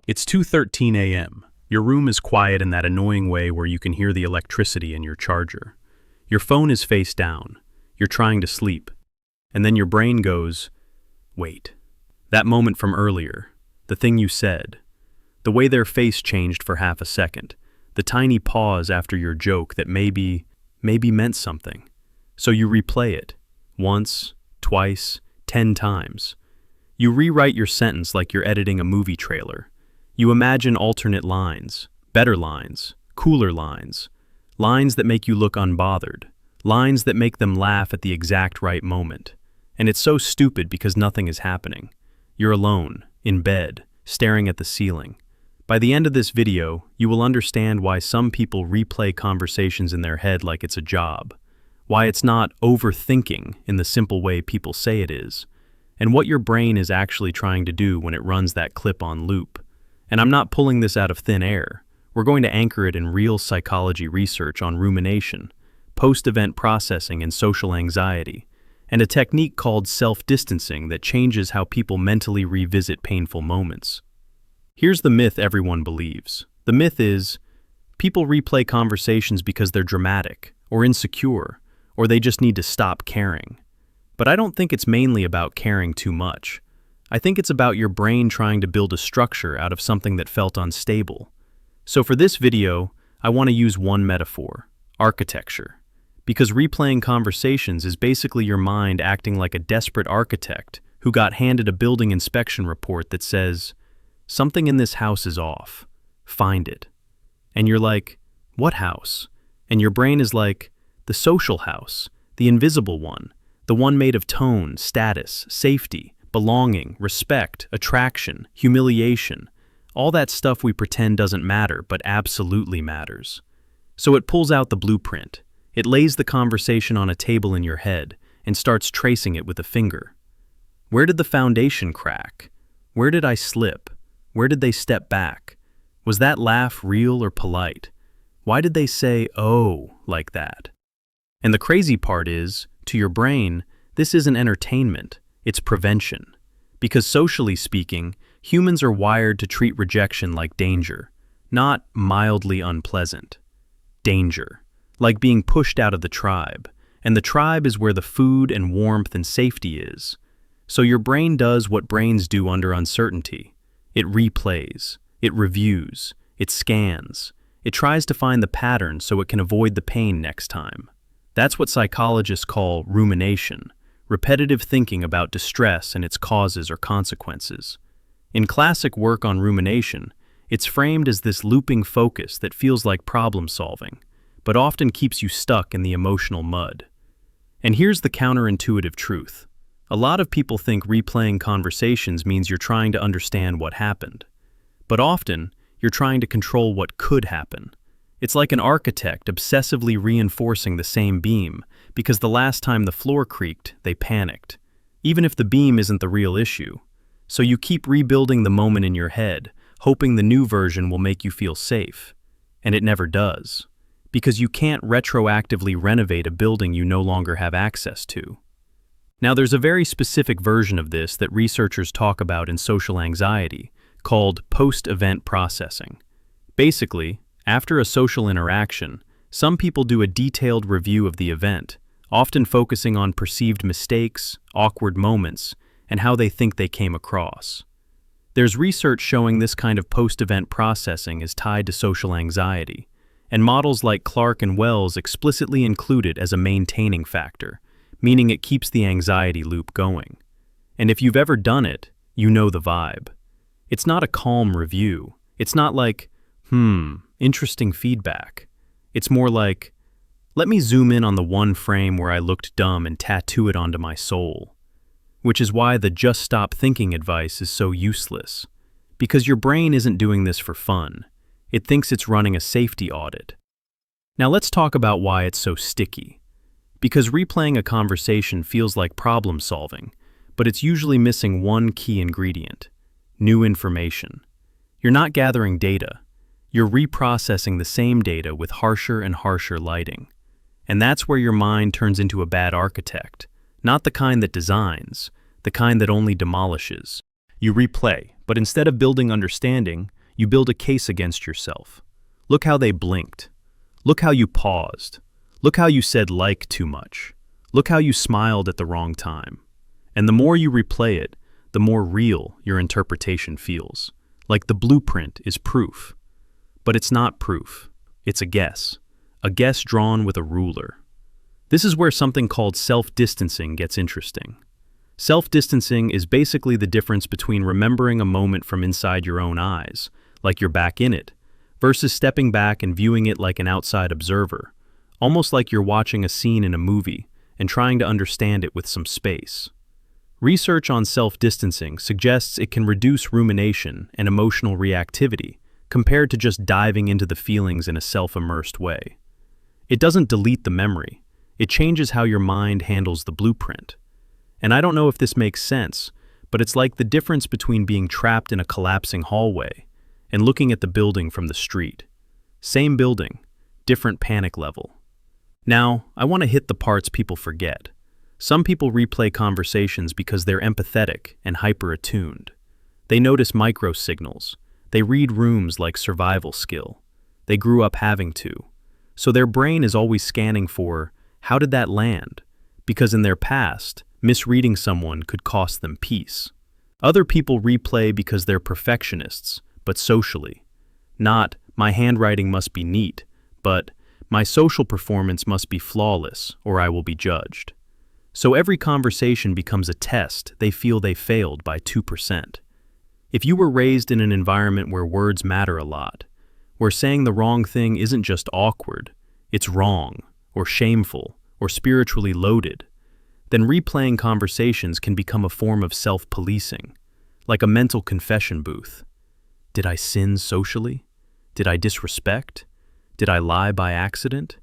It's 2:13 a.m. Your room is quiet in that annoying way where you can hear the electricity in your charger. Your phone is face down. You're trying to sleep. And then your brain goes, wait. That moment from earlier, the thing you said, the way their face changed for half a second, the tiny pause after your joke that maybe meant something. So you replay it, once, twice, 10 times. You rewrite your sentence like you're editing a movie trailer. You imagine alternate lines, better lines, cooler lines, lines that make you look unbothered, lines that make them laugh at the exact right moment. And it's so stupid because nothing is happening. You're alone, in bed, staring at the ceiling. By the end of this video, you will understand why some people replay conversations in their head like it's a job, why it's not overthinking in the simple way people say it is, and what your brain is actually trying to do when it runs that clip on loop. And I'm not pulling this out of thin air. We're going to anchor it in real psychology research on rumination, post-event processing and social anxiety, and a technique called self-distancing that changes how people mentally revisit painful moments. Here's the myth everyone believes. The myth is, people replay conversations because they're dramatic, or insecure, or they just need to stop caring. But I don't think it's mainly about caring too much. I think it's about your brain trying to build a structure out of something that felt unstable. So for this video, I want to use one metaphor, architecture. Because replaying conversations is basically your mind acting like a desperate architect who got handed a building inspection report that says, something in this house is off. Find it. And you're like, what house? And your brain is like, the social house, the invisible one, the one made of tone, status, safety, belonging, respect, attraction, humiliation, all that stuff we pretend doesn't matter but absolutely matters. So it pulls out the blueprint. It lays the conversation on a table in your head and starts tracing it with a finger. Where did the foundation crack? Where did I slip? Where did they step back? Was that laugh real or polite? Why did they say, oh, like that? And the crazy part is, to your brain, this isn't entertainment, it's prevention. Because socially speaking, humans are wired to treat rejection like danger, not mildly unpleasant. Danger, like being pushed out of the tribe, and the tribe is where the food and warmth and safety is. So your brain does what brains do under uncertainty. It replays, it reviews, it scans, it tries to find the pattern so it can avoid the pain next time. That's what psychologists call rumination, repetitive thinking about distress and its causes or consequences. In classic work on rumination, it's framed as this looping focus that feels like problem solving, but often keeps you stuck in the emotional mud. And here's the counterintuitive truth. A lot of people think replaying conversations means you're trying to understand what happened. But often, you're trying to control what could happen. It's like an architect obsessively reinforcing the same beam because the last time the floor creaked, they panicked, even if the beam isn't the real issue. So you keep rebuilding the moment in your head, hoping the new version will make you feel safe. And it never does, because you can't retroactively renovate a building you no longer have access to. Now, there's a very specific version of this that researchers talk about in social anxiety, called post-event processing. Basically, after a social interaction, some people do a detailed review of the event, often focusing on perceived mistakes, awkward moments, and how they think they came across. There's research showing this kind of post-event processing is tied to social anxiety, and models like Clark and Wells explicitly include it as a maintaining factor, meaning it keeps the anxiety loop going. And if you've ever done it, you know the vibe. It's not a calm review. It's not like, interesting feedback. It's more like, let me zoom in on the one frame where I looked dumb and tattoo it onto my soul. Which is why the just stop thinking advice is so useless. Because your brain isn't doing this for fun. It thinks it's running a safety audit. Now let's talk about why it's so sticky. Because replaying a conversation feels like problem solving, but it's usually missing one key ingredient: new information. You're not gathering data. You're reprocessing the same data with harsher and harsher lighting. And that's where your mind turns into a bad architect, not the kind that designs, the kind that only demolishes. You replay, but instead of building understanding, You build a case against yourself. Look how they blinked. Look how you paused. Look how you said like too much. Look how you smiled at the wrong time. And the more you replay it, the more real your interpretation feels. Like the blueprint is proof. But it's not proof. It's a guess drawn with a ruler. This is where something called self-distancing gets interesting. Self-distancing is basically the difference between remembering a moment from inside your own eyes, like you're back in it, versus stepping back and viewing it like an outside observer, almost like you're watching a scene in a movie and trying to understand it with some space. Research on self-distancing suggests it can reduce rumination and emotional reactivity compared to just diving into the feelings in a self-immersed way. It doesn't delete the memory. It changes how your mind handles the blueprint. And I don't know if this makes sense, but it's like the difference between being trapped in a collapsing hallway and looking at the building from the street. Same building, different panic level. Now, I want to hit the parts people forget. Some people replay conversations because they're empathetic and hyper-attuned. They notice micro-signals. They read rooms like survival skill. They grew up having to. So their brain is always scanning for, how did that land? Because in their past, misreading someone could cost them peace. Other people replay because they're perfectionists, but socially. Not, my handwriting must be neat, but, my social performance must be flawless or I will be judged. So every conversation becomes a test they feel they failed by 2%. If you were raised in an environment where words matter a lot, where saying the wrong thing isn't just awkward, it's wrong, or shameful, or spiritually loaded, then replaying conversations can become a form of self-policing, like a mental confession booth. Did I sin socially? Did I disrespect? Did I lie by accident?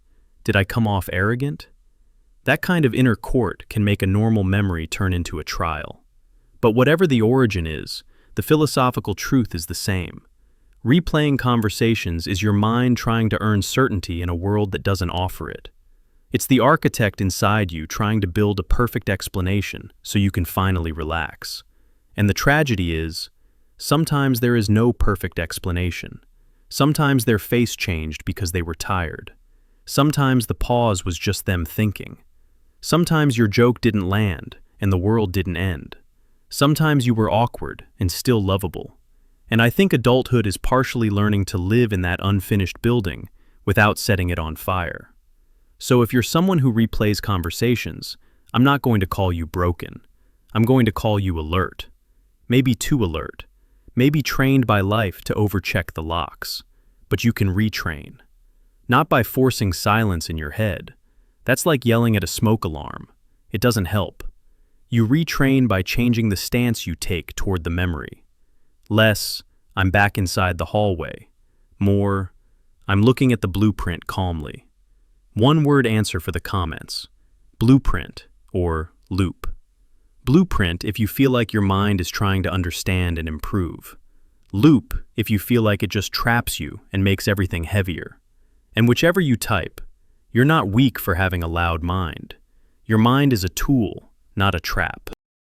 Did I come off arrogant? That kind of inner court can make a normal memory turn into a trial. But whatever the origin is, the philosophical truth is the same. Replaying conversations is your mind trying to earn certainty in a world that doesn't offer it. It's the architect inside you trying to build a perfect explanation so you can finally relax. And the tragedy is, sometimes there is no perfect explanation. Sometimes their face changed because they were tired. Sometimes the pause was just them thinking. Sometimes your joke didn't land and the world didn't end. Sometimes you were awkward and still lovable. And I think adulthood is partially learning to live in that unfinished building without setting it on fire. So if you're someone who replays conversations, I'm not going to call you broken. I'm going to call you alert. Maybe too alert. Maybe trained by life to overcheck the locks. But you can retrain. Not by forcing silence in your head. That's like yelling at a smoke alarm. It doesn't help. You retrain by changing the stance you take toward the memory. Less, I'm back inside the hallway. More, I'm looking at the blueprint calmly. One-word answer for the comments. Blueprint, or loop. Blueprint if you feel like your mind is trying to understand and improve. Loop if you feel like it just traps you and makes everything heavier. And whichever you type, you're not weak for having a loud mind. Your mind is a tool, not a trap.